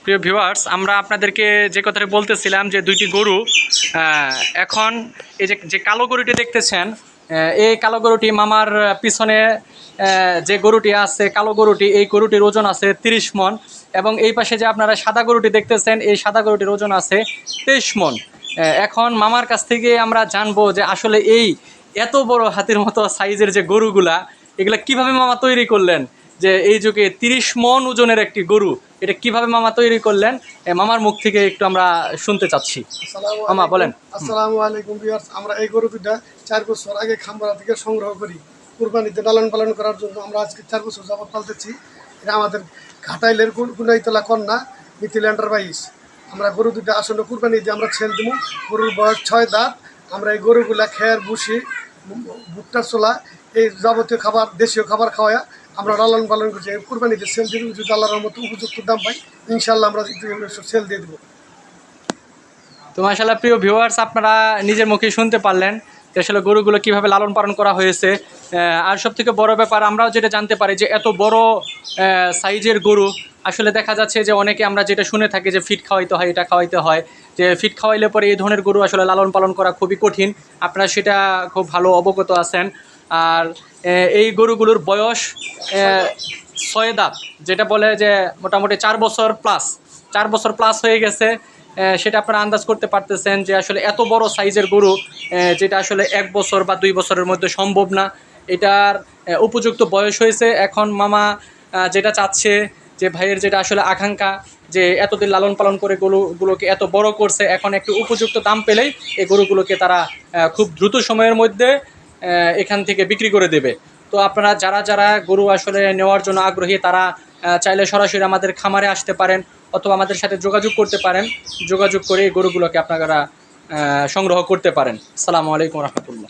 প্রিয় ভিউয়ার্স, আমরা আপনাদেরকে যে কথাটা বলতেছিলাম যে দুইটি গরু এখন এই যে কালো গরুটি দেখতেছেন, এই কালো গরুটি মামার পিছনে যে গরুটি আছে কালো গরুটি, এই গরুটির ওজন আছে 30 মণ এবং এই পাশে যে আপনারা সাদা গরুটি দেখতেছেন এই সাদা গরুটির ওজন আছে 23 মণ। এখন মামার কাছ থেকে আমরা জানবো যে আসলে এই এত বড় হাতির মতো সাইজের যে গরুগুলা এগুলা কিভাবে মামা তৈরি করলেন, যে এই যুগে 30 মণ ওজনের একটি গরু এটা কিভাবে মামা তৈরি করলেন, মামার মুখ থেকে একটু আমরা শুনতে চাচ্ছি। মামা বলেন। আসসালামু আলাইকুম ভিউয়ার্স, আমরা এই গরু দুটা 4 বছর আগে খাম্বারা থেকে সংগ্রহ করি কুরবানিতে লালন পালন করার জন্য। আমরা আজকে 4 বছর যাবত পালতেছি। এটা আমাদের ঘাটাইলের গুনাইতলা কন্যা মিথিল্যান্ডার 22। আমরা গরু দুটা আসলে কুরবানিতে আমরা ছেল দিব। গরুর বয়স 6 দাঁত। আমরা এই গরুগুলা খেয়ার ভুসি, ভুট্টার ছোলা, এই যাবতীয় খাবার, দেশীয় খাবার খাওয়ায়া আমরা লালন পালন করছি। এই কুরবানিতে সেল দিয়ে যদি আল্লাহর মতো উপযুক্ত দাম পাই ইনশাল্লাহ আমরা সেল দিয়ে দেবো। তো মাশাআল্লাহ প্রিয় ভিউয়ার্স, আপনারা নিজের মুখে শুনতে পারলেন যে আসলে গরুগুলো কীভাবে লালন পালন করা হয়েছে। আর সবথেকে বড় ব্যাপার আমরাও যেটা জানতে পারি যে এত বড় সাইজের গরু আসলে দেখা যাচ্ছে যে অনেকে আমরা যেটা শুনে থাকি যে ফিট খাওয়াইতে হয়, এটা খাওয়াইতে হয়, যে ফিট খাওয়াইলে পরে এই ধরনের গরু আসলে লালন পালন করা খুবই কঠিন। আপনারা সেটা খুব ভালো অবগত আছেন। আর এই গরুগুলোর বয়স 6 দাঁত, যেটা বলে যে মোটামুটি 4 বছর প্লাস, 4 বছর প্লাস হয়ে গেছে। সেটা আপনারা আন্দাজ করতে পারতেছেন যে আসলে এত বড় সাইজের গরু যেটা আসলে 1 বছর বা 2 বছরের মধ্যে সম্ভব না, এটার উপযুক্ত বয়স হয়েছে। এখন মামা যেটা চাচ্ছে, যে ভাইয়ের যেটা আসলে আকাঙ্ক্ষা, যে এতদিন লালন পালন করে গরুগুলোকে এত বড় করছে, এখন একটু উপযুক্ত দাম পেলেই এই গরুগুলোকে তারা খুব দ্রুত সময়ের মধ্যে এখান থেকে বিক্রি করে দেবে। তো আপনারা যারা যারা গরু আসলে নেওয়ার জন্য আগ্রহী তারা চাইলে সরাসরি আমাদের খামারে আসতে পারেন অথবা আমাদের সাথে যোগাযোগ করতে পারেন। যোগাযোগ করে এই গরুগুলোকে আপনারা সংগ্রহ করতে পারেন। আসসালামু আলাইকুম রহমতুল্লাহ।